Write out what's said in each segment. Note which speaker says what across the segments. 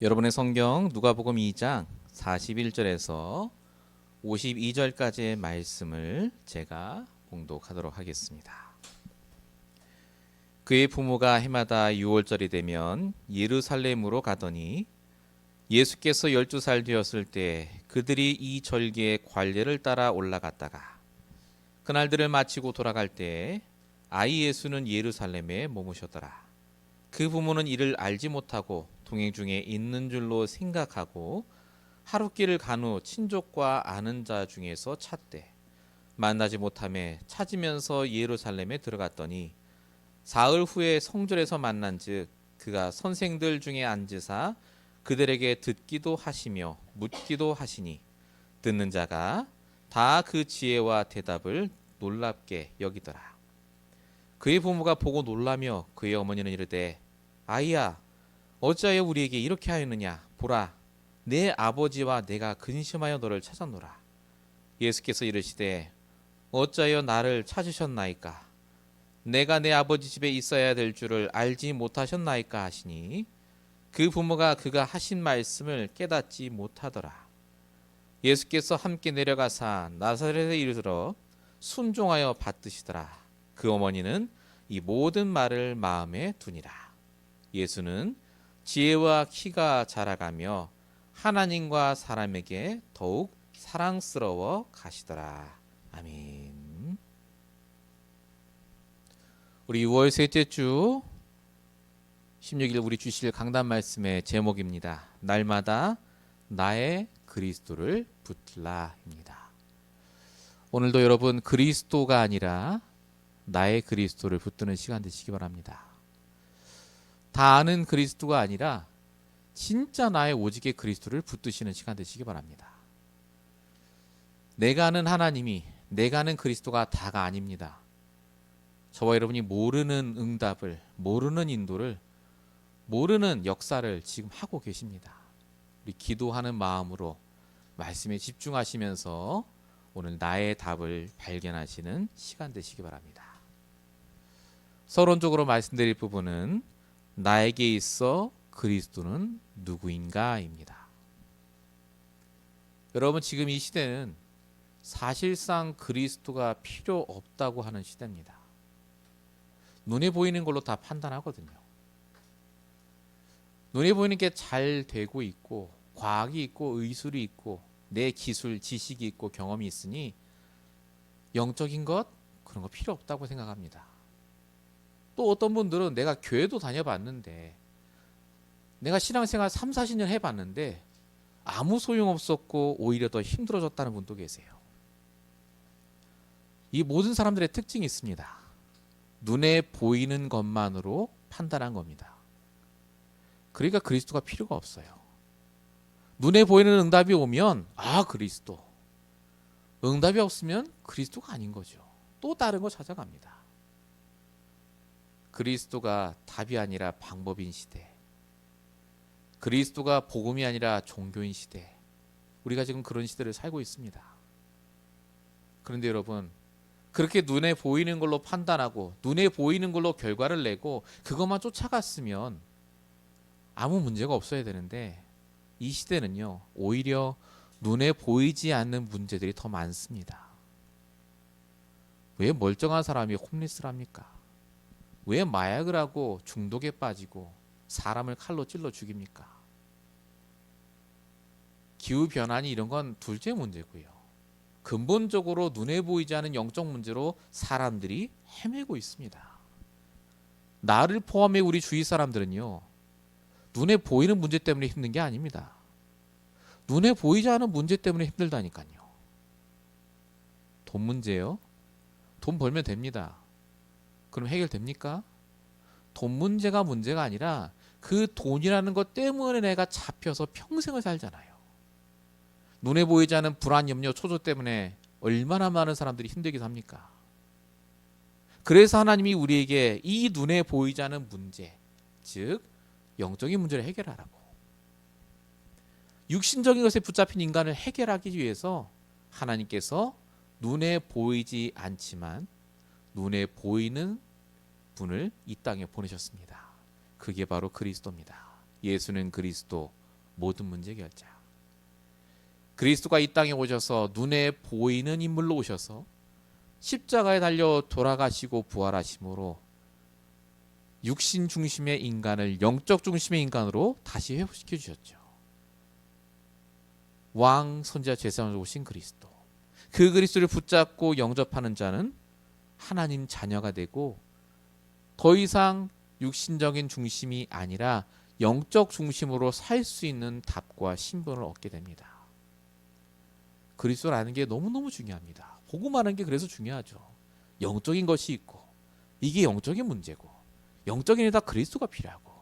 Speaker 1: 여러분의 성경 누가복음 2장 41절에서 52절까지의 말씀을 제가 봉독하도록 하겠습니다. 그의 부모가 해마다 6월절이 되면 예루살렘으로 가더니 예수께서 12살 되었을 때 그들이 이 절기의 관례를 따라 올라갔다가 그날들을 마치고 돌아갈 때 아이 예수는 예루살렘에 머무셨더라. 그 부모는 이를 알지 못하고 동행 중에 있는 줄로 생각하고 하룻길을 간 후 친족과 아는 자 중에서 찾되 만나지 못하매 찾으면서 예루살렘에 들어갔더니 사흘 후에 성전에서 만난즉 그가 선생들 중에 앉으사 그들에게 듣기도 하시며 묻기도 하시니 듣는 자가 다 그 지혜와 대답을 놀랍게 여기더라. 그의 부모가 보고 놀라며 그의 어머니는 이르되 아이야 어찌하여 우리에게 이렇게 하였느냐 보라 내 아버지와 내가 근심하여 너를 찾았노라. 예수께서 이르시되 어찌하여 나를 찾으셨나이까 내가 내 아버지 집에 있어야 될 줄을 알지 못하셨나이까 하시니 그 부모가 그가 하신 말씀을 깨닫지 못하더라. 예수께서 함께 내려가사 나사렛에 이르러 순종하여 받드시더라. 그 어머니는 이 모든 말을 마음에 두니라. 예수는 지혜와 키가 자라가며 하나님과 사람에게 더욱 사랑스러워 가시더라. 아멘. 우리 6월 셋째 주 16일 우리 주실 강단 말씀의 제목입니다. 날마다 나의 그리스도를 붙들라입니다. 오늘도 여러분 그리스도가 아니라 나의 그리스도를 붙드는 시간 되시기 바랍니다. 다 아는 그리스도가 아니라 진짜 나의 오직의 그리스도를 붙드시는 시간 되시기 바랍니다. 내가 아는 하나님이 내가 아는 그리스도가 다가 아닙니다. 저와 여러분이 모르는 응답을, 모르는 인도를, 모르는 역사를 지금 하고 계십니다. 우리 기도하는 마음으로 말씀에 집중하시면서 오늘 나의 답을 발견하시는 시간 되시기 바랍니다. 서론적으로 말씀드릴 부분은 나에게 있어 그리스도는 누구인가입니다. 여러분 지금 이 시대는 사실상 그리스도가 필요 없다고 하는 시대입니다. 눈에 보이는 걸로 다 판단하거든요. 눈에 보이는 게 잘 되고 있고 과학이 있고 의술이 있고 내 기술, 지식이 있고 경험이 있으니 영적인 것 그런 거 필요 없다고 생각합니다. 또 어떤 분들은 내가 교회도 다녀봤는데 내가 신앙생활 3, 40년 해봤는데 아무 소용없었고 오히려 더 힘들어졌다는 분도 계세요. 이 모든 사람들의 특징이 있습니다. 눈에 보이는 것만으로 판단한 겁니다. 그러니까 그리스도가 필요가 없어요. 눈에 보이는 응답이 오면 그리스도. 응답이 없으면 그리스도가 아닌 거죠. 또 다른 거 찾아갑니다. 그리스도가 답이 아니라 방법인 시대. 그리스도가 복음이 아니라 종교인 시대. 우리가 지금 그런 시대를 살고 있습니다. 그런데 여러분, 그렇게 눈에 보이는 걸로 판단하고 눈에 보이는 걸로 결과를 내고 그것만 쫓아갔으면 아무 문제가 없어야 되는데 이 시대는요, 오히려 눈에 보이지 않는 문제들이 더 많습니다. 왜 멀쩡한 사람이 홈리스를 합니까? 왜 마약을 하고 중독에 빠지고 사람을 칼로 찔러 죽입니까? 기후변화니 이런 건 둘째 문제고요. 근본적으로 눈에 보이지 않는 영적 문제로 사람들이 헤매고 있습니다. 나를 포함해 우리 주위 사람들은요, 눈에 보이는 문제 때문에 힘든 게 아닙니다. 눈에 보이지 않는 문제 때문에 힘들다니까요. 돈 문제요? 돈 벌면 됩니다. 그럼 해결됩니까? 돈 문제가 문제가 아니라 그 돈이라는 것 때문에 내가 잡혀서 평생을 살잖아요. 눈에 보이지 않는 불안, 염려, 초조 때문에 얼마나 많은 사람들이 힘들게 삽니까? 그래서 하나님이 우리에게 이 눈에 보이지 않는 문제, 즉 영적인 문제를 해결하라고. 육신적인 것에 붙잡힌 인간을 해결하기 위해서 하나님께서 눈에 보이지 않지만 눈에 보이는 분을 이 땅에 보내셨습니다. 그게 바로 그리스도입니다. 예수는 그리스도, 모든 문제 결자. 그리스도가 이 땅에 오셔서 눈에 보이는 인물로 오셔서 십자가에 달려 돌아가시고 부활하심으로 육신 중심의 인간을 영적 중심의 인간으로 다시 회복시켜 주셨죠. 왕 선지자 제사장으로 오신 그리스도. 그 그리스도를 붙잡고 영접하는 자는 하나님 자녀가 되고 더 이상 육신적인 중심이 아니라 영적 중심으로 살 수 있는 답과 신분을 얻게 됩니다. 그리스도를 아는 게 너무너무 중요합니다. 복음하는 게 그래서 중요하죠. 영적인 것이 있고 이게 영적인 문제고 영적인 데다 그리스도가 필요하고.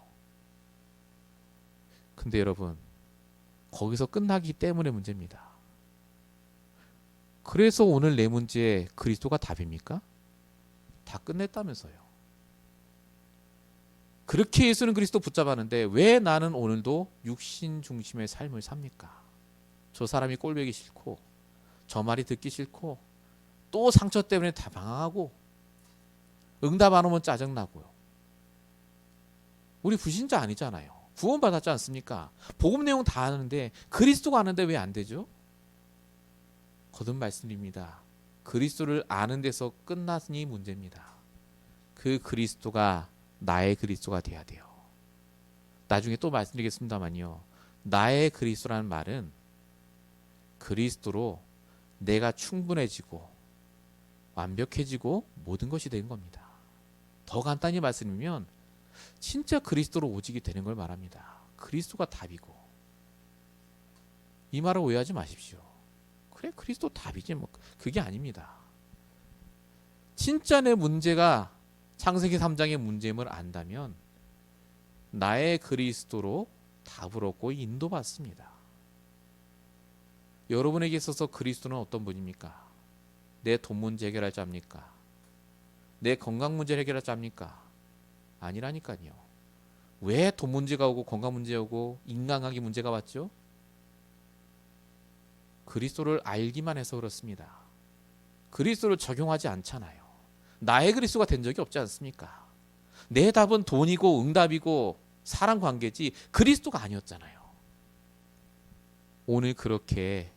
Speaker 1: 근데 여러분 거기서 끝나기 때문에 문제입니다. 그래서 오늘 내 문제에 그리스도가 답입니까? 다 끝냈다면서요. 그렇게 예수는 그리스도 붙잡았는데 왜 나는 오늘도 육신 중심의 삶을 삽니까? 저 사람이 꼴보기 싫고 저 말이 듣기 싫고 또 상처 때문에 다 방황하고 응답 안 오면 짜증나고요. 우리 불신자 아니잖아요. 구원받았지 않습니까? 복음 내용 다 아는데 그리스도가 아는데 왜 안 되죠? 거듭 말씀드립니다. 그리스도를 아는 데서 끝났으니 문제입니다. 그 그리스도가 나의 그리스도가 돼야 돼요. 나중에 또 말씀드리겠습니다만요. 나의 그리스도라는 말은 그리스도로 내가 충분해지고 완벽해지고 모든 것이 되는 겁니다. 더 간단히 말씀드리면 진짜 그리스도로 오직이 되는 걸 말합니다. 그리스도가 답이고. 이 말을 오해하지 마십시오. 그래 그리스도 답이지 뭐 그게 아닙니다. 진짜 내 문제가 창세기 3장의 문제임을 안다면 나의 그리스도로 답을 얻고 인도받습니다. 여러분에게 있어서 그리스도는 어떤 분입니까? 내 돈 문제 해결할 자입니까? 내 건강 문제 해결할 자입니까? 아니라니까요. 왜 돈 문제가 오고 건강 문제 오고 인간관계 문제가 왔죠? 그리스도를 알기만 해서 그렇습니다. 그리스도를 적용하지 않잖아요. 나의 그리스도가 된 적이 없지 않습니까? 내 답은 돈이고 응답이고 사람 관계지 그리스도가 아니었잖아요. 오늘 그렇게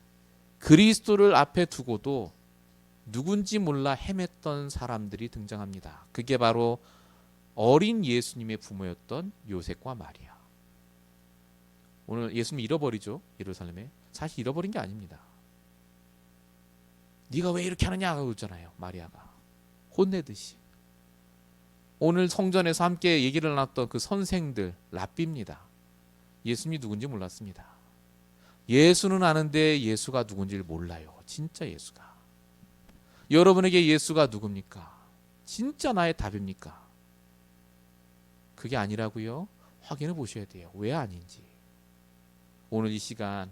Speaker 1: 그리스도를 앞에 두고도 누군지 몰라 헤맸던 사람들이 등장합니다. 그게 바로 어린 예수님의 부모였던 요셉과 마리아. 오늘 예수님 잃어버리죠. 예루살렘에. 사실 잃어버린 게 아닙니다. 네가 왜 이렇게 하느냐 그러잖아요. 마리아가. 혼내듯이. 오늘 성전에서 함께 얘기를 나눴던 그 선생들 랍비입니다. 예수님이 누군지 몰랐습니다. 예수는 아는데 예수가 누군지를 몰라요. 진짜 예수가. 여러분에게 예수가 누굽니까? 진짜 나의 답입니까? 그게 아니라고요? 확인해 보셔야 돼요. 왜 아닌지. 오늘 이 시간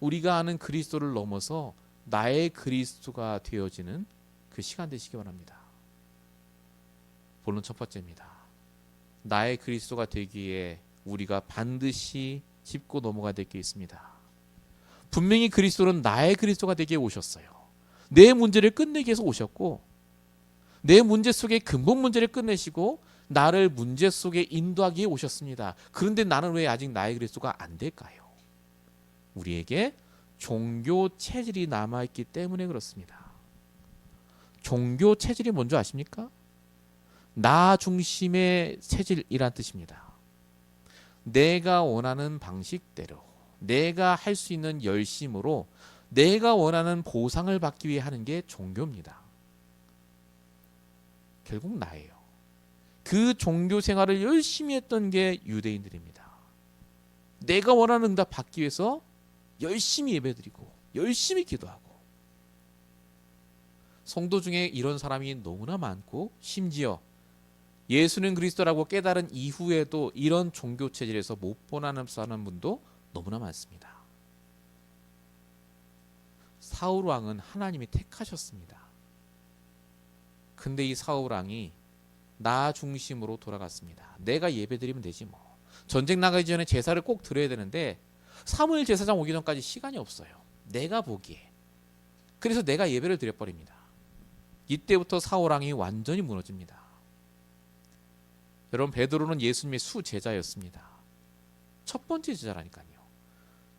Speaker 1: 우리가 아는 그리스도를 넘어서 나의 그리스도가 되어지는 그 시간 되시기 바랍니다. 본론 첫 번째입니다. 나의 그리스도가 되기에 우리가 반드시 짚고 넘어가야 될 게 있습니다. 분명히 그리스도는 나의 그리스도가 되기에 오셨어요. 내 문제를 끝내기 위해서 오셨고 내 문제 속의 근본 문제를 끝내시고 나를 문제 속에 인도하기 위해 오셨습니다. 그런데 나는 왜 아직 나의 그리스도가 안 될까요? 우리에게 종교 체질이 남아있기 때문에 그렇습니다. 종교 체질이 뭔지 아십니까? 나 중심의 체질이란 뜻입니다. 내가 원하는 방식대로 내가 할 수 있는 열심으로 내가 원하는 보상을 받기 위해 하는 게 종교입니다. 결국 나예요. 그 종교 생활을 열심히 했던 게 유대인들입니다. 내가 원하는 응답 받기 위해서 열심히 예배드리고 열심히 기도하고. 성도 중에 이런 사람이 너무나 많고 심지어 예수는 그리스도라고 깨달은 이후에도 이런 종교 체질에서 못 벗어나는 분도 너무나 많습니다. 사울 왕은 하나님이 택하셨습니다. 근데 이 사울 왕이 나 중심으로 돌아갔습니다. 내가 예배드리면 되지 뭐. 전쟁 나가기 전에 제사를 꼭 드려야 되는데 사무엘 제사장 오기 전까지 시간이 없어요. 내가 보기에. 그래서 내가 예배를 드려버립니다. 이때부터 사울 왕이 완전히 무너집니다. 여러분 베드로는 예수님의 수제자였습니다. 첫 번째 제자라니까요.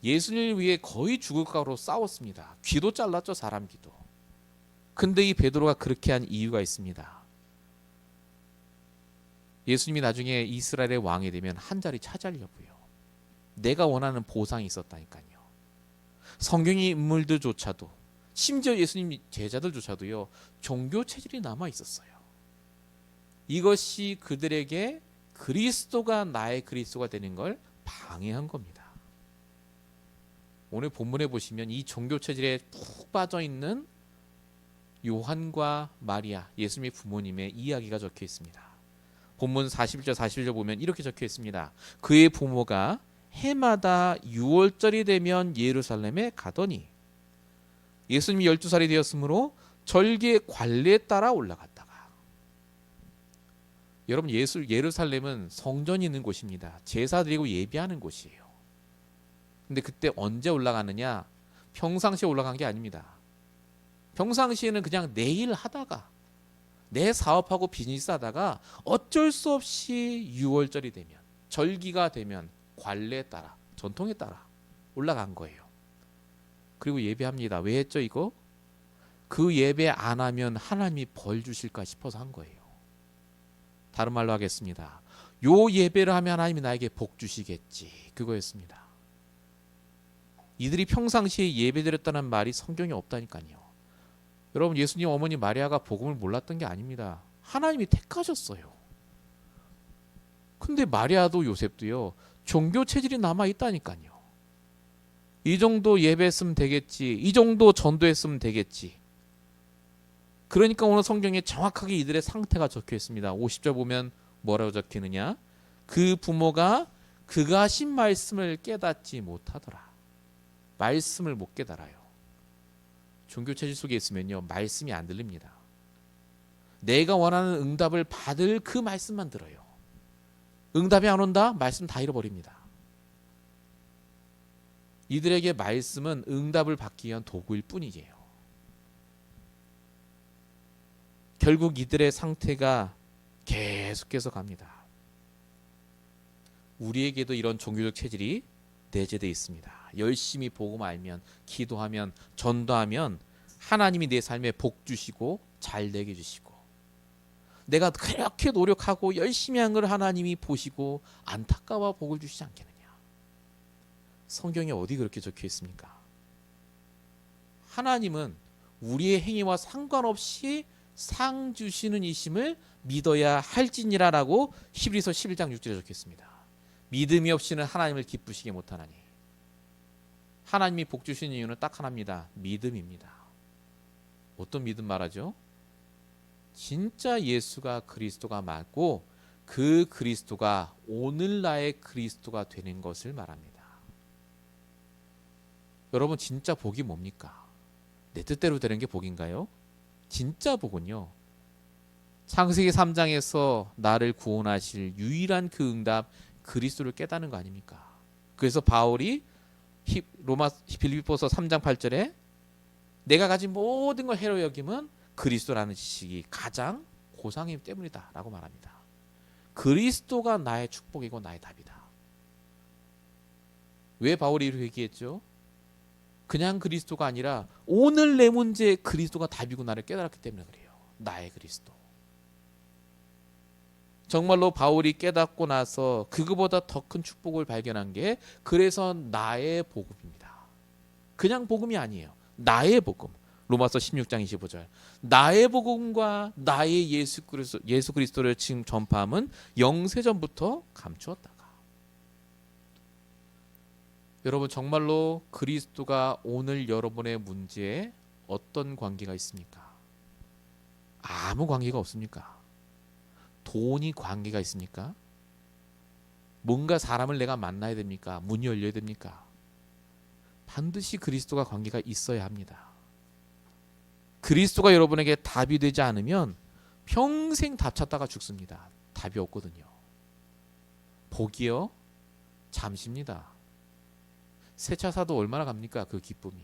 Speaker 1: 예수님을 위해 거의 죽을 각오로 싸웠습니다. 귀도 잘랐죠, 사람 귀도. 근데 이 베드로가 그렇게 한 이유가 있습니다. 예수님이 나중에 이스라엘의 왕이 되면 한 자리 차지하려고요. 내가 원하는 보상이 있었다니까요. 성경의 인물들조차도, 심지어 예수님 제자들조차도요, 종교 체질이 남아 있었어요. 이것이 그들에게 그리스도가 나의 그리스도가 되는 걸 방해한 겁니다. 오늘 본문에 보시면 이 종교 체질에 푹 빠져 있는 요한과 마리아, 예수님의 부모님의 이야기가 적혀 있습니다. 본문 41절 41절 보면 이렇게 적혀 있습니다. 그의 부모가 해마다 6월절이 되면 예루살렘에 가더니 예수님이 12살이 되었으므로 절기의 관례에 따라 올라갔다가. 여러분, 예루살렘은 성전이 있는 곳입니다. 제사 드리고 예배하는 곳이에요. 근데 그때 언제 올라가느냐? 평상시에 올라간 게 아닙니다. 평상시에는 그냥 내일 하다가, 내 사업하고 비즈니스 하다가 어쩔 수 없이 6월절이 되면, 절기가 되면 관례에 따라, 전통에 따라 올라간 거예요. 그리고 예배합니다. 왜 했죠 이거? 그 예배 안 하면 하나님이 벌 주실까 싶어서 한 거예요. 다른 말로 하겠습니다. 요 예배를 하면 하나님이 나에게 복 주시겠지, 그거였습니다. 이들이 평상시에 예배드렸다는 말이 성경에 없다니까요. 여러분, 예수님 어머니 마리아가 복음을 몰랐던 게 아닙니다. 하나님이 택하셨어요. 근데 마리아도 요셉도요, 종교 체질이 남아 있다니까요. 이 정도 예배했으면 되겠지, 이 정도 전도했으면 되겠지. 그러니까 오늘 성경에 정확하게 이들의 상태가 적혀 있습니다. 50절 보면 뭐라고 적히느냐? 그 부모가 그가 하신 말씀을 깨닫지 못하더라. 말씀을 못 깨달아요. 종교 체질 속에 있으면요, 말씀이 안 들립니다. 내가 원하는 응답을 받을 그 말씀만 들어요. 응답이 안 온다? 말씀 다 잃어버립니다. 이들에게 말씀은 응답을 받기 위한 도구일 뿐이에요. 결국 이들의 상태가 계속해서 갑니다. 우리에게도 이런 종교적 체질이 내재되어 있습니다. 열심히 복음 알면, 기도하면, 전도하면 하나님이 내 삶에 복 주시고 잘 되게 주시고, 내가 그렇게 노력하고 열심히 한 걸 하나님이 보시고 안타까워 복을 주시지 않겠느냐. 성경에 어디 그렇게 적혀 있습니까? 하나님은 우리의 행위와 상관없이 상 주시는 이심을 믿어야 할지니라라고 히브리서 11장 6절에 적혀 있습니다. 믿음이 없이는 하나님을 기쁘시게 못하나니. 하나님이 복 주시는 이유는 딱 하나입니다. 믿음입니다. 어떤 믿음 말하죠? 진짜 예수가 그리스도가 맞고 그 그리스도가 오늘 나의 그리스도가 되는 것을 말합니다. 여러분, 진짜 복이 뭡니까? 내 뜻대로 되는 게 복인가요? 진짜 복은요, 창세기 3장에서 나를 구원하실 유일한 그 응답, 그리스도를 깨닫는 거 아닙니까? 그래서 바울이 빌립보서 3장 8절에 내가 가진 모든 걸 해로 여김은 그리스도라는 지식이 가장 고상이기 때문이다 라고 말합니다. 그리스도가 나의 축복이고 나의 답이다. 왜 바울이 이렇게 얘기했죠? 그냥 그리스도가 아니라 오늘 내 문제에 그리스도가 답이고 나를 깨달았기 때문에 그래요. 나의 그리스도. 정말로 바울이 깨닫고 나서 그거보다 더 큰 축복을 발견한 게 그래서 나의 복음입니다. 그냥 복음이 아니에요. 나의 복음. 로마서 16장 25절. 나의 복음과 나의 예수 그리스도를 지금 전파함은 영세전부터 감추었다가. 여러분, 정말로 그리스도가 오늘 여러분의 문제에 어떤 관계가 있습니까? 아무 관계가 없습니까? 돈이 관계가 있습니까? 뭔가 사람을 내가 만나야 됩니까? 문이 열려야 됩니까? 반드시 그리스도가 관계가 있어야 합니다. 그리스도가 여러분에게 답이 되지 않으면 평생 답 찾다가 죽습니다. 답이 없거든요. 복이요, 잠시입니다. 새 차 사도 얼마나 갑니까? 그 기쁨이.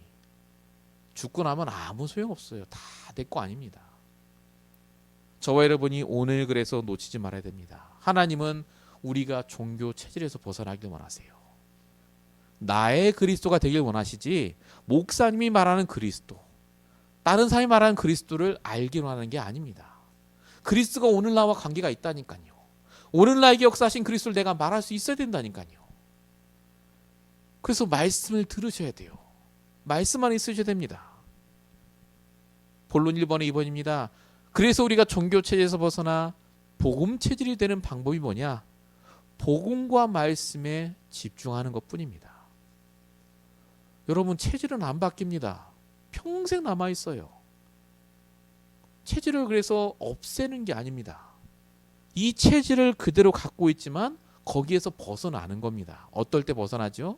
Speaker 1: 죽고 나면 아무 소용없어요. 다 내 거 아닙니다. 저와 여러분이 오늘 그래서 놓치지 말아야 됩니다. 하나님은 우리가 종교 체질에서 벗어나기를 원하세요.
Speaker 2: 나의 그리스도가 되길 원하시지 목사님이 말하는 그리스도, 다른 사람이 말하는 그리스도를 알기로 하는 게 아닙니다. 그리스도가 오늘 나와 관계가 있다니까요. 오늘 나에게 역사하신 그리스도를 내가 말할 수 있어야 된다니까요. 그래서 말씀을 들으셔야 돼요. 말씀만 있으셔야 됩니다. 본론 1번의 2번입니다. 그래서 우리가 종교 체질에서 벗어나 복음 체질이 되는 방법이 뭐냐? 복음과 말씀에 집중하는 것뿐입니다. 여러분, 체질은 안 바뀝니다. 평생 남아 있어요. 체질을 그래서 없애는 게 아닙니다. 이 체질을 그대로 갖고 있지만 거기에서 벗어나는 겁니다. 어떨 때 벗어나죠?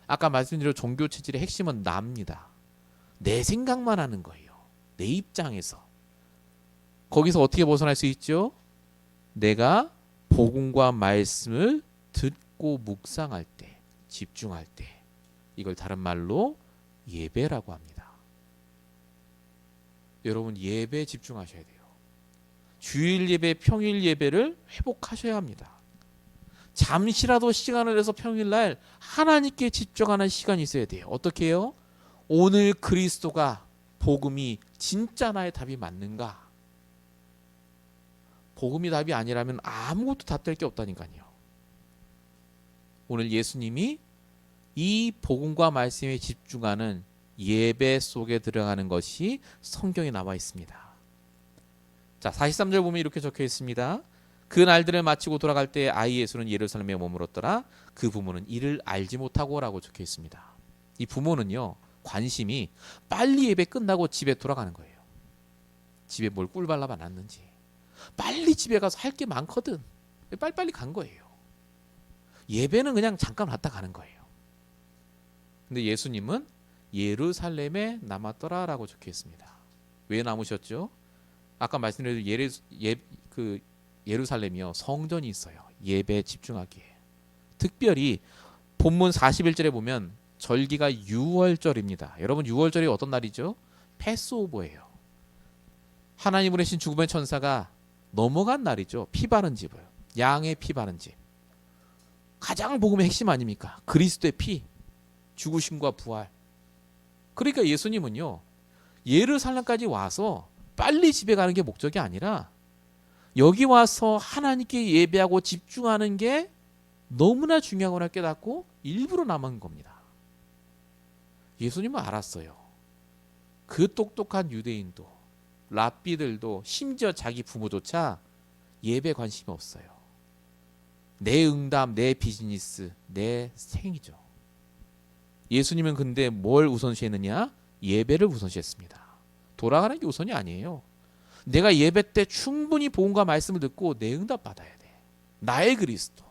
Speaker 2: 아까 말씀드린 종교 체질의 핵심은 나입니다. 내 생각만 하는 거예요. 내 입장에서. 거기서 어떻게 벗어날 수 있죠? 내가 복음과 말씀을 듣고 묵상할 때, 집중할 때, 이걸 다른 말로 예배라고 합니다. 여러분, 예배에 집중하셔야 돼요. 주일 예배, 평일 예배를 회복하셔야 합니다. 잠시라도 시간을 내서 평일날 하나님께 집중하는 시간이 있어야 돼요. 어떻게 해요? 오늘 그리스도가, 복음이 진짜 나의 답이 맞는가? 복음이 답이 아니라면 아무것도 답될 게 없다니까요. 오늘 예수님이 이 복음과 말씀에 집중하는 예배 속에 들어가는 것이 성경에 나와 있습니다. 자, 43절 보면 이렇게 적혀 있습니다. 그 날들을 마치고 돌아갈 때 아이 예수는 예루살렘에 머물렀더라. 그 부모는 이를 알지 못하고 라고 적혀 있습니다. 이 부모는요, 관심이 빨리 예배 끝나고 집에 돌아가는 거예요. 집에 뭘 꿀 발라봐 놨는지, 빨리 집에 가서 할 게 많거든. 빨리빨리 간 거예요. 예배는 그냥 잠깐 왔다 가는 거예요. 근데 예수님은 예루살렘에 남았더라라고 적혀 있습니다. 왜 남으셨죠? 아까 말씀드린 예루살렘이요, 성전이 있어요. 예배에 집중하기에. 특별히 본문 41절에 보면 절기가 6월절입니다. 여러분, 6월절이 어떤 날이죠? 패스오버예요. 하나님 보내신 죽음의 천사가 넘어간 날이죠. 피 바른 집을, 양의 피 바른 집. 가장 복음의 핵심 아닙니까? 그리스도의 피, 죽으심과 부활. 그러니까 예수님은요, 예루살렘까지 와서 빨리 집에 가는 게 목적이 아니라 여기 와서 하나님께 예배하고 집중하는 게 너무나 중요하구나 깨닫고 일부러 남은 겁니다. 예수님은 알았어요. 그 똑똑한 유대인도, 랍비들도, 심지어 자기 부모조차 예배에 관심이 없어요. 내 응답, 내 비즈니스, 내 생이죠. 예수님은 근데 뭘 우선시했느냐? 예배를 우선시했습니다. 돌아가는 게 우선이 아니에요. 내가 예배 때 충분히 복음과 말씀을 듣고 내 응답 받아야 돼. 나의 그리스도.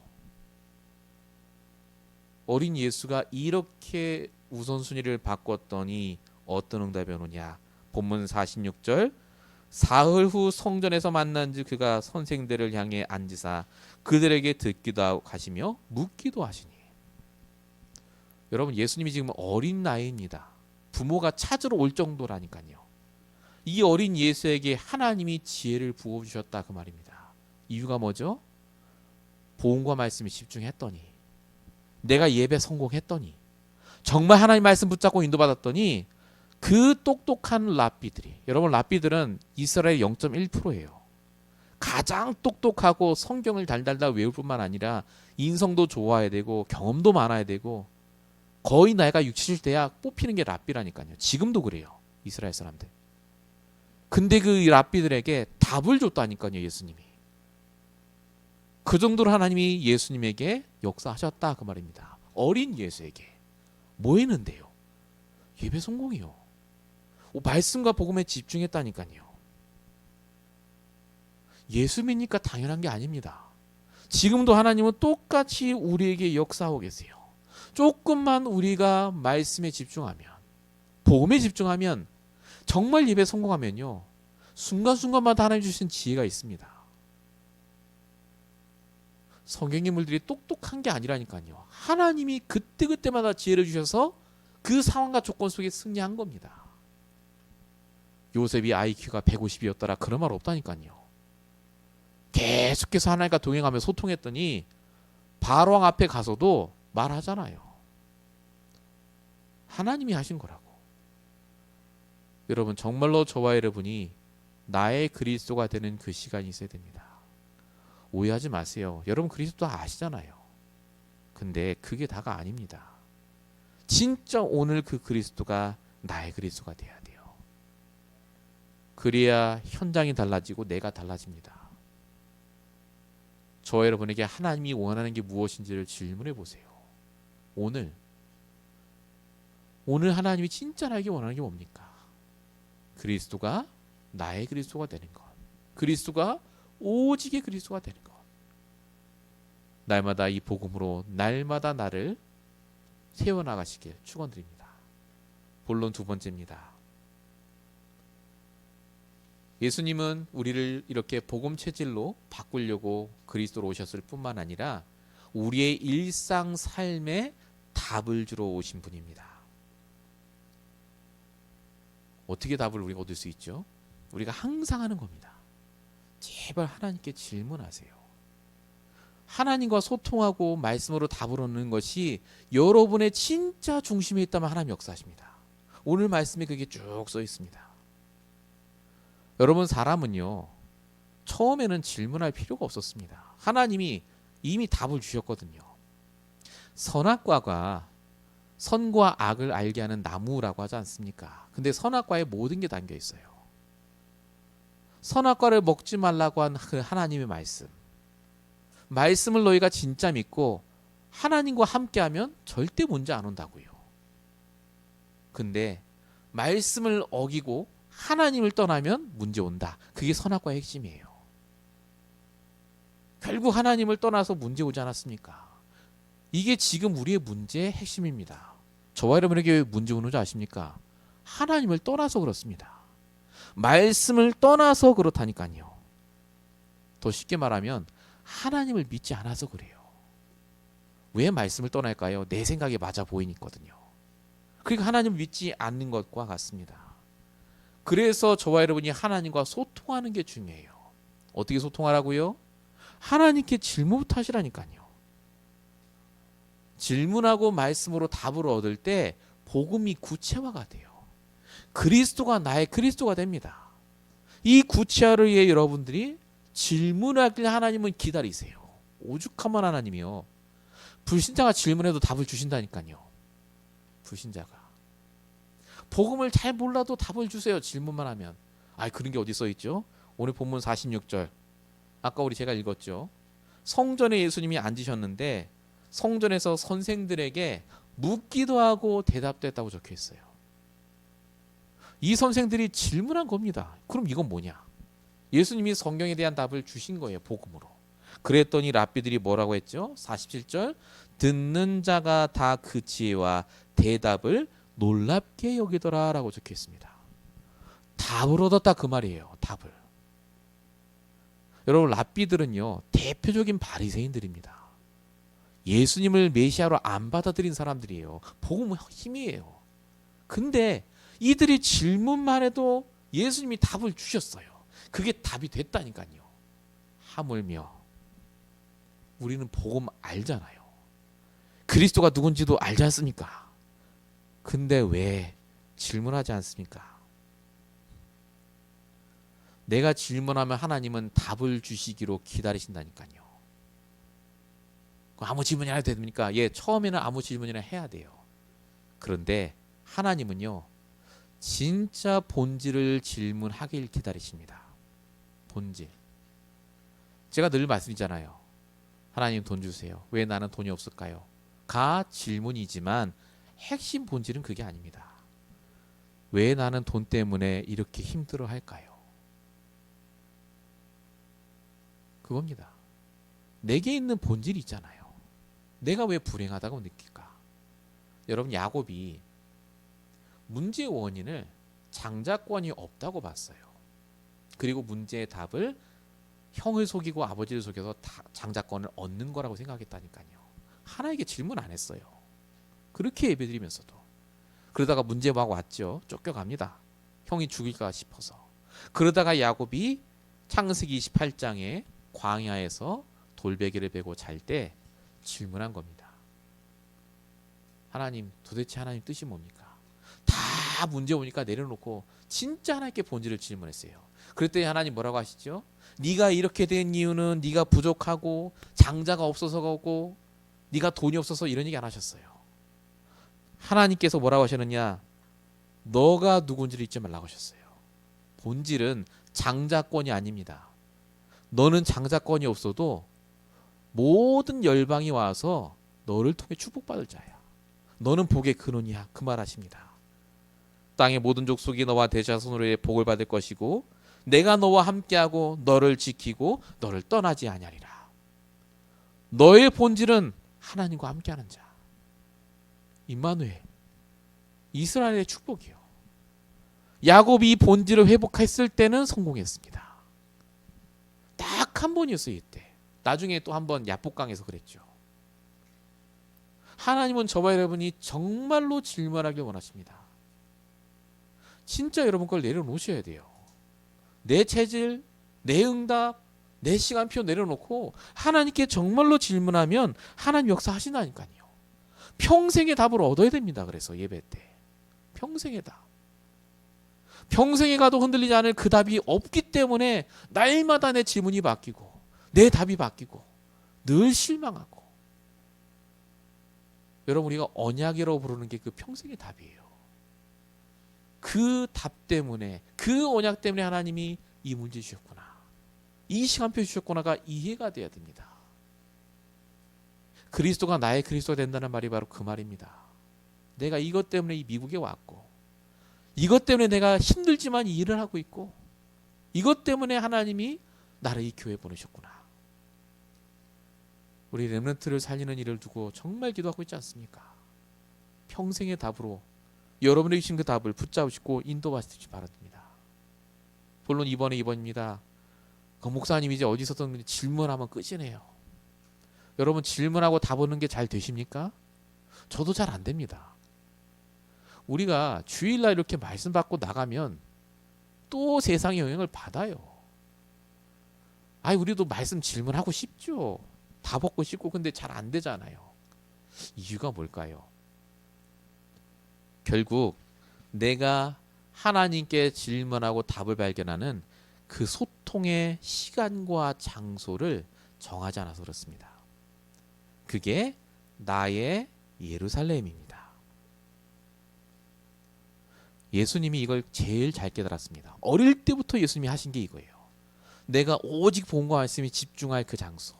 Speaker 2: 어린 예수가 이렇게 우선순위를 바꿨더니 어떤 응답이 오느냐? 본문 46절, 사흘 후 성전에서 만난즉 그가 선생들을 향해 앉으사 그들에게 듣기도 하고 가시며 묻기도 하시니. 여러분, 예수님이 지금 어린 나이입니다. 부모가 찾으러 올 정도라니까요. 이 어린 예수에게 하나님이 지혜를 부어주셨다 그 말입니다. 이유가 뭐죠? 복음과 말씀에 집중했더니, 내가 예배 성공했더니, 정말 하나님 말씀 붙잡고 인도받았더니 그 똑똑한 랍비들이, 여러분, 랍비들은 이스라엘 0.1%예요. 가장 똑똑하고 성경을 달달달 외울 뿐만 아니라 인성도 좋아야 되고 경험도 많아야 되고 거의 나이가 60, 70대야 뽑히는 게 랍비라니까요. 지금도 그래요, 이스라엘 사람들. 근데 그 랍비들에게 답을 줬다니까요, 예수님이. 그 정도로 하나님이 예수님에게 역사하셨다 그 말입니다. 어린 예수에게 뭐 했는데요? 예배 성공이요. 말씀과 복음에 집중했다니까요. 예수 믿으니까 당연한 게 아닙니다. 지금도 하나님은 똑같이 우리에게 역사하고 계세요. 조금만 우리가 말씀에 집중하면, 복음에 집중하면, 정말 예배 성공하면요, 순간순간마다 하나님 주신 지혜가 있습니다. 성경 인물들이 똑똑한 게 아니라니까요. 하나님이 그때그때마다 지혜를 주셔서 그 상황과 조건 속에 승리한 겁니다. 요셉이 IQ가 150이었더라 그런 말 없다니까요. 계속해서 하나님과 동행하며 소통했더니 바로왕 앞에 가서도 말하잖아요. 하나님이 하신 거라고. 여러분 정말로 저와 여러분이 나의 그리스도가 되는 그 시간이 있어야 됩니다. 오해하지 마세요. 여러분 그리스도 아시잖아요. 근데 그게 다가 아닙니다. 진짜 오늘 그 그리스도가 나의 그리스도가 돼야 돼요. 그래야 현장이 달라지고 내가 달라집니다. 저 여러분에게 하나님이 원하는 게 무엇인지를 질문해 보세요. 오늘 하나님이 진짜 나에게 원하는 게 뭡니까? 그리스도가 나의 그리스도가 되는 것. 그리스도가 오직의 그리스도가 되는 것. 날마다 이 복음으로 날마다 나를 세워나가시길 축원드립니다. 본론 두 번째입니다. 예수님은 우리를 이렇게 복음 체질로 바꾸려고 그리스도로 오셨을 뿐만 아니라 우리의 일상 삶에 답을 주러 오신 분입니다. 어떻게 답을 우리가 얻을 수 있죠? 우리가 항상 하는 겁니다. 제발 하나님께 질문하세요. 하나님과 소통하고 말씀으로 답을 얻는 것이 여러분의 진짜 중심에 있다면 하나님 역사하십니다. 오늘 말씀에 그게 쭉 써 있습니다. 여러분 사람은요 처음에는 질문할 필요가 없었습니다. 하나님이 이미 답을 주셨거든요. 선악과가 선과 악을 알게 하는 나무라고 하지 않습니까? 근데 선악과에 모든 게 담겨 있어요. 선악과를 먹지 말라고 한 그 하나님의 말씀을 너희가 진짜 믿고 하나님과 함께하면 절대 문제 안 온다고요. 근데 말씀을 어기고 하나님을 떠나면 문제 온다. 그게 선악과의 핵심이에요. 결국 하나님을 떠나서 문제 오지 않았습니까? 이게 지금 우리의 문제의 핵심입니다. 저와 여러분에게 왜 문제 오는 줄 아십니까? 하나님을 떠나서 그렇습니다. 말씀을 떠나서 그렇다니까요. 더 쉽게 말하면 하나님을 믿지 않아서 그래요. 왜 말씀을 떠날까요? 내 생각에 맞아 보이니거든요. 그러니까 하나님을 믿지 않는 것과 같습니다. 그래서 저와 여러분이 하나님과 소통하는 게 중요해요. 어떻게 소통하라고요? 하나님께 질문부터 하시라니까요. 질문하고 말씀으로 답을 얻을 때 복음이 구체화가 돼요. 그리스도가 나의 그리스도가 됩니다. 이 구체화를 위해 여러분들이 질문하길 하나님은 기다리세요. 오죽하면 하나님이요. 불신자가 질문해도 답을 주신다니까요. 불신자가. 복음을 잘 몰라도 답을 주세요. 질문만 하면. 그런 게 어디 써 있죠? 오늘 본문 46절. 아까 제가 읽었죠. 성전에 예수님이 앉으셨는데 성전에서 선생들에게 묻기도 하고 대답도 했다고 적혀 있어요. 이 선생들이 질문한 겁니다. 그럼 이건 뭐냐? 예수님이 성경에 대한 답을 주신 거예요. 복음으로. 그랬더니 랍비들이 뭐라고 했죠? 47절. 듣는 자가 다 그 지혜와 대답을 놀랍게 여기더라 라고 적혀 있습니다. 답을 얻었다 그 말이에요. 답을. 여러분 랍비들은요 대표적인 바리새인들입니다. 예수님을 메시아로 안 받아들인 사람들이에요. 복음은 힘이에요. 근데 이들이 질문만 해도 예수님이 답을 주셨어요. 그게 답이 됐다니까요. 하물며 우리는 복음 알잖아요. 그리스도가 누군지도 알지 않습니까? 근데 왜 질문하지 않습니까? 내가 질문하면 하나님은 답을 주시기로 기다리신다니까요. 아무 질문이나 해도 됩니까? 처음에는 아무 질문이나 해야 돼요. 그런데 하나님은요 진짜 본질을 질문하길 기다리십니다. 본질. 제가 늘 말씀드리잖아요. 하나님 돈 주세요. 왜 나는 돈이 없을까요? 가 질문이지만 핵심 본질은 그게 아닙니다. 왜 나는 돈 때문에 이렇게 힘들어 할까요? 그겁니다. 내게 있는 본질이 있잖아요. 내가 왜 불행하다고 느낄까? 여러분 야곱이 문제의 원인을 장자권이 없다고 봤어요. 그리고 문제의 답을 형을 속이고 아버지를 속여서 장자권을 얻는 거라고 생각했다니까요. 하나에게 질문 안 했어요. 그렇게 예배드리면서도. 그러다가 문제 막 왔죠. 쫓겨갑니다. 형이 죽일까 싶어서. 그러다가 야곱이 창세기 28장에 광야에서 돌베개를 베고 잘 때 질문한 겁니다. 하나님 도대체 하나님 뜻이 뭡니까? 다 문제 오니까 내려놓고 진짜 하나님께 본질을 질문했어요. 그랬더니 하나님 뭐라고 하시죠? 네가 이렇게 된 이유는 네가 부족하고 장자가 없어서고 네가 돈이 없어서 이런 얘기 안 하셨어요. 하나님께서 뭐라고 하셨느냐? 너가 누군지를 잊지 말라고 하셨어요. 본질은 장자권이 아닙니다. 너는 장자권이 없어도 모든 열방이 와서 너를 통해 축복받을 자야. 너는 복의 근원이야. 그 말하십니다. 땅의 모든 족속이 너와 대자손으로의 복을 받을 것이고 내가 너와 함께하고 너를 지키고 너를 떠나지 아니하리라. 너의 본질은 하나님과 함께하는 자. 임마누엘, 이스라엘의 축복이요. 야곱이 이 본질을 회복했을 때는 성공했습니다. 딱 한 번이었어요. 이때. 나중에 또 한 번 야복강에서 그랬죠. 하나님은 저와 여러분이 정말로 질문하길 원하십니다. 진짜 여러분 걸 내려놓으셔야 돼요. 내 체질, 내 응답, 내 시간표 내려놓고 하나님께 정말로 질문하면 하나님 역사하신다니까요. 평생의 답을 얻어야 됩니다. 그래서 예배 때. 평생의 답. 평생에 가도 흔들리지 않을 그 답이 없기 때문에 날마다 내 질문이 바뀌고 내 답이 바뀌고 늘 실망하고. 여러분 우리가 언약이라고 부르는 게 그 평생의 답이에요. 그 답 때문에 그 언약 때문에 하나님이 이 문제 주셨구나. 이 시간표 주셨구나가 이해가 돼야 됩니다. 그리스도가 나의 그리스도가 된다는 말이 바로 그 말입니다. 내가 이것 때문에 이 미국에 왔고 이것 때문에 내가 힘들지만 이 일을 하고 있고 이것 때문에 하나님이 나를 이 교회에 보내셨구나. 우리 렘넌트를 살리는 일을 두고 정말 기도하고 있지 않습니까? 평생의 답으로 여러분에게 주신 그 답을 붙잡으시고 인도받으시기 바랍니다. 본론 이번입니다. 그 목사님 이제 어디서든 질문하면 끝이네요. 여러분 질문하고 답 오는 게 잘 되십니까? 저도 잘 안 됩니다. 우리가 주일날 이렇게 말씀 받고 나가면 또 세상의 영향을 받아요. 우리도 말씀 질문하고 싶죠. 답 얻고 싶고 근데 잘 안 되잖아요. 이유가 뭘까요? 결국 내가 하나님께 질문하고 답을 발견하는 그 소통의 시간과 장소를 정하지 않아서 그렇습니다. 그게 나의 예루살렘입니다. 예수님이 이걸 제일 잘 깨달았습니다. 어릴 때부터 예수님이 하신 게 이거예요. 내가 오직 본과 말씀이 집중할 그 장소.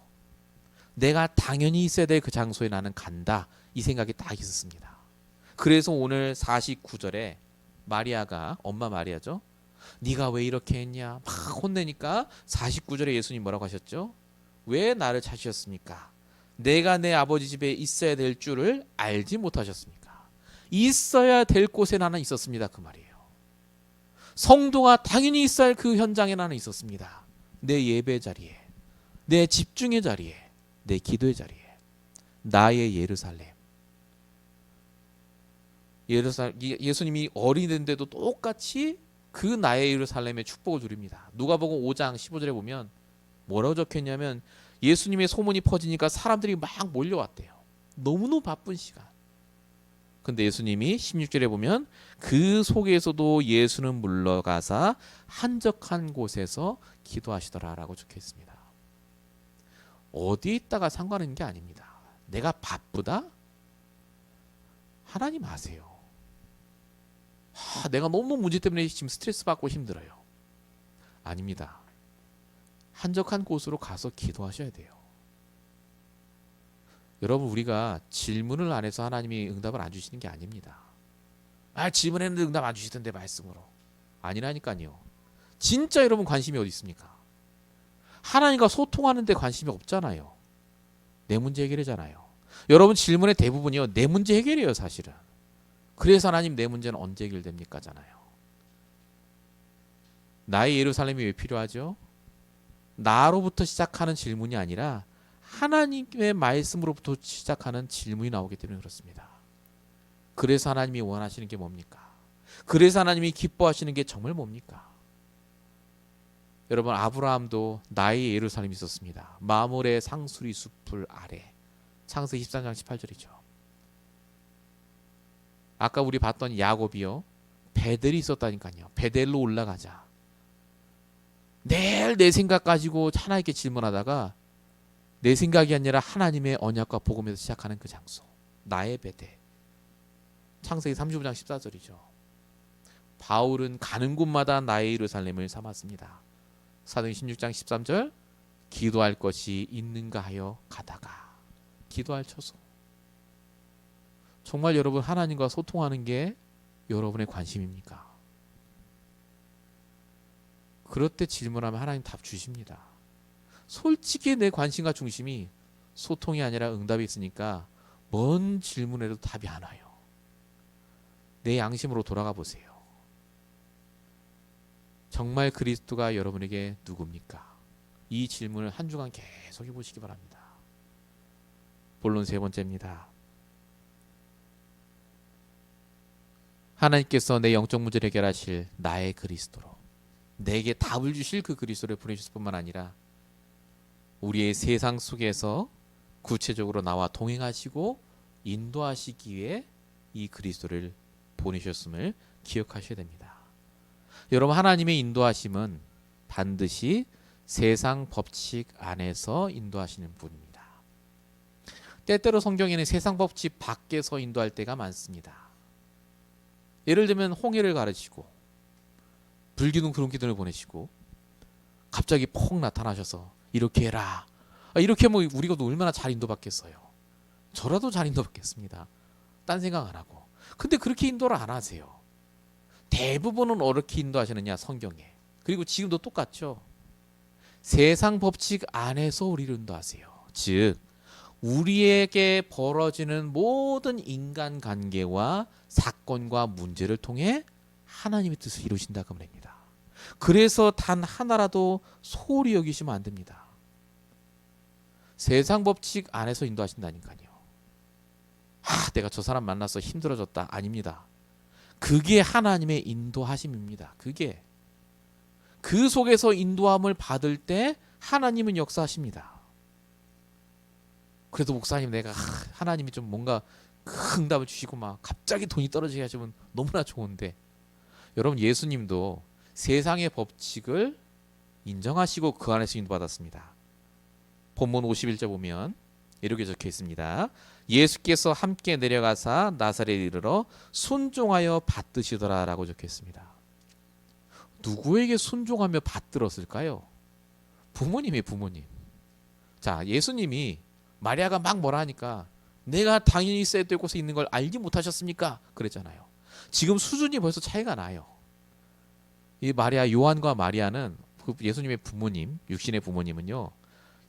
Speaker 2: 내가 당연히 있어야 될 그 장소에 나는 간다. 이 생각이 딱 있었습니다. 그래서 오늘 49절에 마리아가 엄마 마리아죠. 네가 왜 이렇게 했냐 막 혼내니까 49절에 예수님 뭐라고 하셨죠? 왜 나를 찾으셨습니까? 내가 내 아버지 집에 있어야 될 줄을 알지 못하셨습니까? 있어야 될 곳에 나는 있었습니다. 그 말이에요. 성도가 당연히 있어야 할 그 현장에 나는 있었습니다. 내 예배 자리에, 내 집중의 자리에, 내 기도의 자리에. 나의 예루살렘. 예수님이 어린인데도 똑같이 그 나의 예루살렘의 축복을 누립니다. 누가복음 5장 15절에 보면 뭐라고 적혀있냐면 예수님의 소문이 퍼지니까 사람들이 막 몰려왔대요. 너무너무 바쁜 시간. 근데 예수님이 16절에 보면 그 속에서도 예수는 물러가사 한적한 곳에서 기도하시더라라고 적혀 있습니다. 어디에 있다가 상관있는 게 아닙니다. 내가 바쁘다? 하나님 아세요. 내가 너무 문제 때문에 지금 스트레스 받고 힘들어요. 아닙니다. 한적한 곳으로 가서 기도하셔야 돼요. 여러분 우리가 질문을 안 해서 하나님이 응답을 안 주시는 게 아닙니다. 질문했는데 응답 안 주시던데 말씀으로. 아니라니까요. 진짜 여러분 관심이 어디 있습니까? 하나님과 소통하는 데 관심이 없잖아요. 내 문제 해결이잖아요. 여러분 질문의 대부분이요. 내 문제 해결이에요 사실은. 그래서 하나님 내 문제는 언제 해결됩니까잖아요. 나의 예루살렘이 왜 필요하죠? 나로부터 시작하는 질문이 아니라 하나님의 말씀으로부터 시작하는 질문이 나오기 때문에 그렇습니다. 그래서 하나님이 원하시는 게 뭡니까? 그래서 하나님이 기뻐하시는 게 정말 뭡니까? 여러분 아브라함도 나의 예루살렘이 있었습니다. 마므의 상수리 숲을 아래. 창세기 13장 18절이죠. 아까 우리 봤던 야곱이요. 베델이 있었다니까요. 베델로 올라가자. 매일 내 생각 가지고 하나님께 질문하다가 내 생각이 아니라 하나님의 언약과 복음에서 시작하는 그 장소. 나의 베델. 창세기 35장 14절이죠. 바울은 가는 곳마다 나의 예루살렘을 삼았습니다. 사도행 16장 13절 기도할 것이 있는가 하여 가다가 기도할 처소. 정말 여러분 하나님과 소통하는 게 여러분의 관심입니까? 그럴 때 질문하면 하나님 답 주십니다. 솔직히 내 관심과 중심이 소통이 아니라 응답이 있으니까 뭔 질문에도 답이 안 와요. 내 양심으로 돌아가 보세요. 정말 그리스도가 여러분에게 누굽니까? 이 질문을 한 주간 계속 해보시기 바랍니다. 본론 세 번째입니다. 하나님께서 내 영적 문제를 해결하실 나의 그리스도로 내게 답을 주실 그 그리스도를 보내주실 뿐만 아니라 우리의 세상 속에서 구체적으로 나와 동행하시고 인도하시기 위해 이 그리스도를 보내셨음을 기억하셔야 됩니다. 여러분 하나님의 인도하심은 반드시 세상 법칙 안에서 인도하시는 분입니다. 때때로 성경에는 세상 법칙 밖에서 인도할 때가 많습니다. 예를 들면 홍해를 가르치고 불기둥 구름기둥을 보내시고 갑자기 폭 나타나셔서 이렇게 해라. 이렇게 하면 우리가 얼마나 잘 인도받겠어요. 저라도 잘 인도받겠습니다. 딴 생각 안 하고. 근데 그렇게 인도를 안 하세요. 대부분은 어떻게 인도하시느냐 성경에. 그리고 지금도 똑같죠. 세상 법칙 안에서 우리를 인도하세요. 즉 우리에게 벌어지는 모든 인간관계와 사건과 문제를 통해 하나님의 뜻을 이루신다 그 말입니다. 그래서 단 하나라도 소홀히 여기시면 안 됩니다. 세상 법칙 안에서 인도하신다니까요. 내가 저 사람 만나서 힘들어졌다. 아닙니다. 그게 하나님의 인도하심입니다. 그게 그 속에서 인도함을 받을 때 하나님은 역사하십니다. 그래도 목사님 내가 하나님이 좀 뭔가 큰 응답을 주시고 막 갑자기 돈이 떨어지게 하시면 너무나 좋은데 여러분 예수님도 세상의 법칙을 인정하시고 그 안에서 인도받았습니다. 본문 51절 보면 이렇게 적혀 있습니다. 예수께서 함께 내려가사 나사렛에 이르러 순종하여 받드시더라 라고 적혀 있습니다. 누구에게 순종하며 받들었을까요? 부모님이 부모님. 자, 예수님이 마리아가 막 뭐라 하니까 내가 당연히 있어야 될 곳에 있는 걸 알지 못하셨습니까? 그랬잖아요. 지금 수준이 벌써 차이가 나요. 이 마리아 요한과 마리아는 그 예수님의 부모님, 육신의 부모님은요.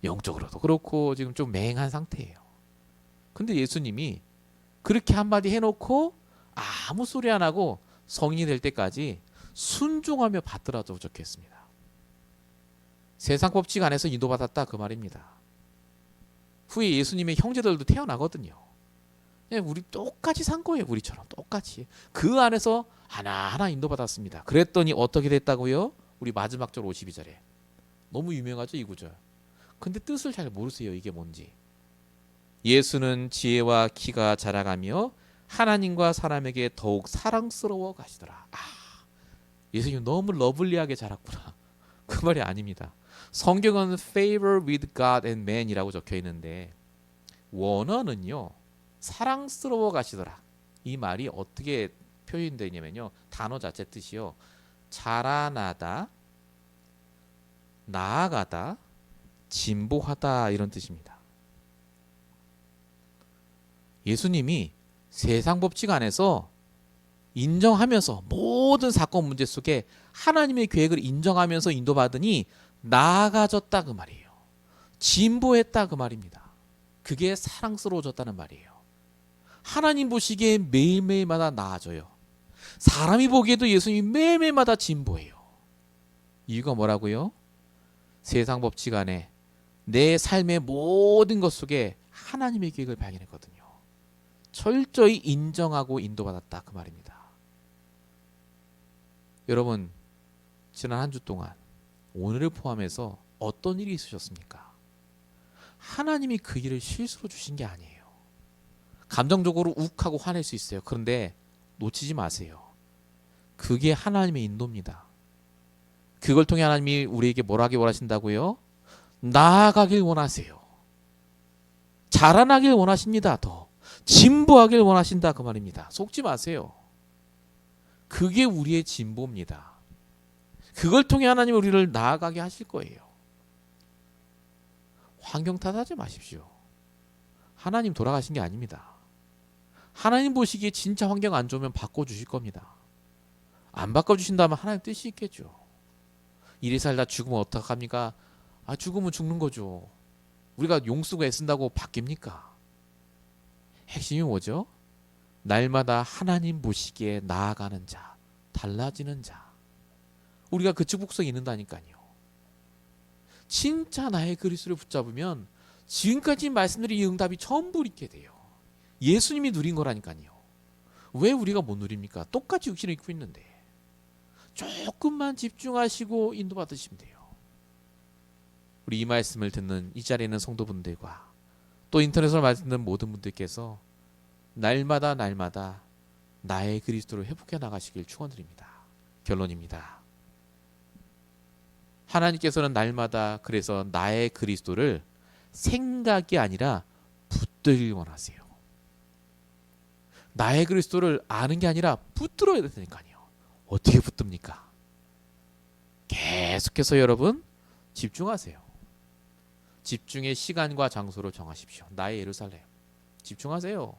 Speaker 2: 영적으로도 그렇고 지금 좀 맹한 상태예요. 근데 예수님이 그렇게 한마디 해놓고 아무 소리 안 하고 성인이 될 때까지 순종하며 받더라도 적혔습니다. 세상 법칙 안에서 인도받았다 그 말입니다. 후에 예수님의 형제들도 태어나거든요. 우리 똑같이 산 거예요. 우리처럼 똑같이. 그 안에서 하나하나 인도받았습니다. 그랬더니 어떻게 됐다고요? 우리 마지막 절 52절에. 너무 유명하죠 이 구절. 근데 뜻을 잘 모르세요. 이게 뭔지. 예수는 지혜와 키가 자라가며 하나님과 사람에게 더욱 사랑스러워 가시더라. 예수님 너무 러블리하게 자랐구나. 그 말이 아닙니다. 성경은 favor with God and man이라고 적혀 있는데 원어는요. 사랑스러워 가시더라. 이 말이 어떻게 표현되어 있냐면요. 단어 자체 뜻이요. 자라나다, 나아가다, 진보하다 이런 뜻입니다. 예수님이 세상 법칙 안에서 인정하면서 모든 사건 문제 속에 하나님의 계획을 인정하면서 인도받으니 나아가졌다 그 말이에요. 진보했다 그 말입니다. 그게 사랑스러워졌다는 말이에요. 하나님 보시기에 매일매일마다 나아져요. 사람이 보기에도 예수님이 매일매일마다 진보해요. 이유가 뭐라고요? 세상 법칙 안에 내 삶의 모든 것 속에 하나님의 계획을 발견했거든요. 철저히 인정하고 인도받았다 그 말입니다. 여러분 지난 한 주 동안 오늘을 포함해서 어떤 일이 있으셨습니까? 하나님이 그 일을 실수로 주신 게 아니에요. 감정적으로 욱하고 화낼 수 있어요. 그런데 놓치지 마세요. 그게 하나님의 인도입니다. 그걸 통해 하나님이 우리에게 뭘 하길 원하신다고요? 나아가길 원하세요. 자라나길 원하십니다. 더 진보하길 원하신다 그 말입니다. 속지 마세요. 그게 우리의 진보입니다. 그걸 통해 하나님 우리를 나아가게 하실 거예요. 환경 탓하지 마십시오. 하나님 돌아가신 게 아닙니다. 하나님 보시기에 진짜 환경 안 좋으면 바꿔주실 겁니다. 안 바꿔주신다면 하나님 뜻이 있겠죠. 이래 살다 죽으면 어떡합니까? 죽으면 죽는 거죠. 우리가 용수가 애쓴다고 바뀝니까? 핵심이 뭐죠? 날마다 하나님 보시기에 나아가는 자, 달라지는 자. 우리가 그 축복성이 있는다니까요. 진짜 나의 그리스도를 붙잡으면 지금까지 말씀드린 이 응답이 전부 있게 돼요. 예수님이 누린 거라니까요. 왜 우리가 못 누립니까? 똑같이 육신을 입고 있는데. 조금만 집중하시고 인도받으시면 돼요. 우리 이 말씀을 듣는 이 자리에 있는 성도분들과 또 인터넷으로 말씀 듣는 모든 분들께서 날마다 나의 그리스도를 회복해 나가시길 축원드립니다. 결론입니다. 하나님께서는 날마다 그래서 나의 그리스도를 생각이 아니라 붙들길 원하세요. 나의 그리스도를 아는 게 아니라 붙들어야 되니까요. 어떻게 붙듭니까? 계속해서 여러분 집중하세요. 집중의 시간과 장소를 정하십시오. 나의 예루살렘. 집중하세요.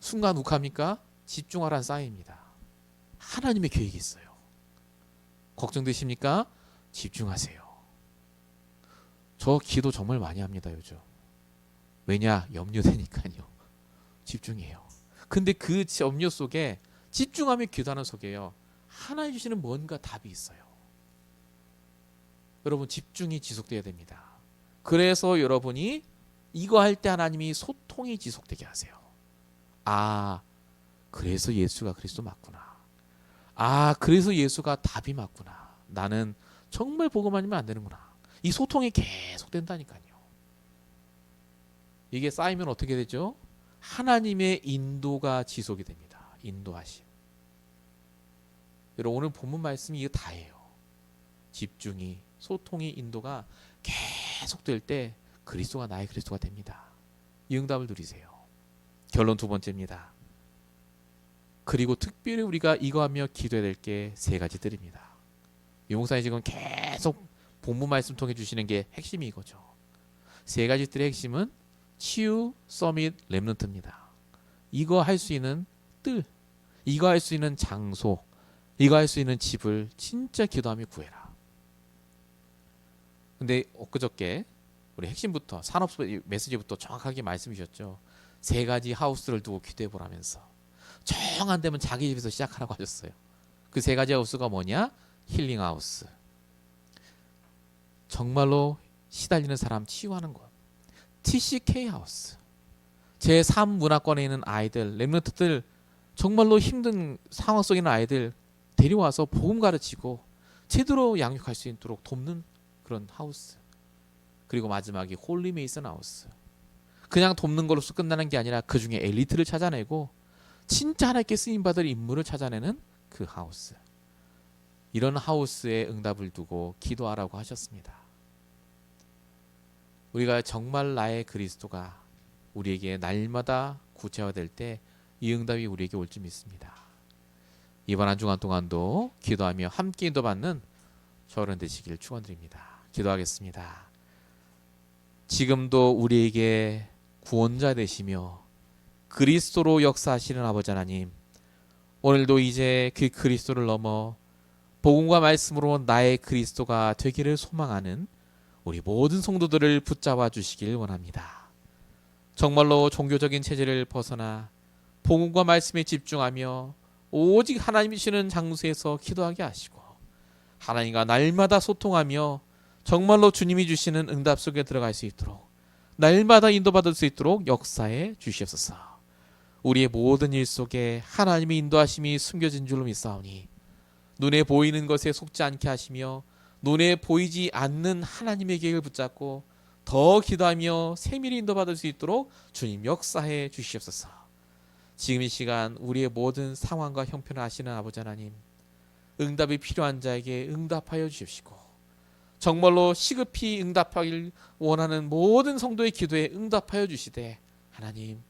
Speaker 2: 순간 욱합니까? 집중하라는 사인입니다. 하나님의 계획이 있어요. 걱정되십니까? 집중하세요. 저 기도 정말 많이 합니다, 요즘. 왜냐? 염려되니까요. 집중해요. 근데 그 염려 속에 집중하며 기도하는 속에요. 하나님 주시는 뭔가 답이 있어요. 여러분 집중이 지속돼야 됩니다. 그래서 여러분이 이거 할 때 하나님이 소통이 지속되게 하세요. 그래서 예수가 그리스도 맞구나. 그래서 예수가 답이 맞구나. 나는 정말 복음만 하면 안 되는구나. 이 소통이 계속 된다니까요. 이게 쌓이면 어떻게 되죠? 하나님의 인도가 지속이 됩니다. 인도하심. 여러분 오늘 본문 말씀이 이거 다예요. 집중이, 소통이, 인도가 계속될 때 그리스도가 나의 그리스도가 됩니다. 이 응답을 누리세요. 결론 두 번째입니다. 그리고 특별히 우리가 이거 하며 기도해야 될 게 세 가지들입니다. 이 목사님 지금 계속 본문 말씀 통해 주시는 게 핵심이 이거죠. 세 가지들의 핵심은 치유, 서밋, 렘넌트입니다. 이거 할 수 있는 뜰, 이거 할 수 있는 장소, 이거 할 수 있는 집을 진짜 기도하며 구해라. 근데 엊그저께 우리 핵심부터 산업 메시지부터 정확하게 말씀 주셨죠. 세 가지 하우스를 두고 기도해 보라면서 정 안 되면 자기 집에서 시작하라고 하셨어요. 그 세 가지 하우스가 뭐냐? 힐링 하우스. 정말로 시달리는 사람 치유하는 곳. TCK 하우스. 제3 문화권에 있는 아이들, 렘넌트들 정말로 힘든 상황 속에 있는 아이들 데려와서 복음 가르치고 제대로 양육할 수 있도록 돕는 그런 하우스. 그리고 마지막이 홀리 메이슨 하우스. 그냥 돕는 걸로서 끝나는 게 아니라 그 중에 엘리트를 찾아내고 진짜 하나님께 쓰임받을 인물을 찾아내는 그 하우스. 이런 하우스에 응답을 두고 기도하라고 하셨습니다. 우리가 정말 나의 그리스도가 우리에게 날마다 구체화될 때 이 응답이 우리에게 올 줄 믿습니다. 이번 한 주간 동안도 기도하며 함께 인도받는 저런 되시길 축원드립니다. 기도하겠습니다. 지금도 우리에게 구원자 되시며 그리스도로 역사하시는 아버지 하나님, 오늘도 이제 그 그리스도를 넘어 복음과 말씀으로 나의 그리스도가 되기를 소망하는 우리 모든 성도들을 붙잡아 주시길 원합니다. 정말로 종교적인 체제를 벗어나 복음과 말씀에 집중하며 오직 하나님이 주시는 장소에서 기도하게 하시고 하나님과 날마다 소통하며 정말로 주님이 주시는 응답 속에 들어갈 수 있도록 날마다 인도받을 수 있도록 역사해 주시옵소서. 우리의 모든 일 속에 하나님의 인도하심이 숨겨진 줄로 믿사오니 눈에 보이는 것에 속지 않게 하시며 눈에 보이지 않는 하나님의 계획을 붙잡고 더 기도하며 세밀히 인도받을 수 있도록 주님 역사해 주시옵소서. 지금 이 시간 우리의 모든 상황과 형편을 아시는 아버지 하나님, 응답이 필요한 자에게 응답하여 주십시고 정말로 시급히 응답하길 원하는 모든 성도의 기도에 응답하여 주시되 하나님,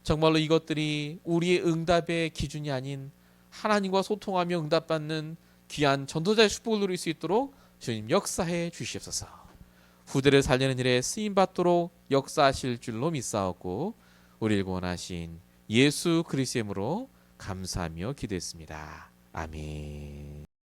Speaker 2: 정말로 이것들이 우리의 응답의 기준이 아닌 하나님과 소통하며 응답받는 귀한 전도자의 축복을 누릴 수 있도록 주님 역사해 주시옵소서. 후대를 살리는 일에 쓰임받도록 역사하실 줄로 믿사옵고 우리를 구원하신 예수 그리스도의 이름으로 감사하며 기도했습니다. 아멘.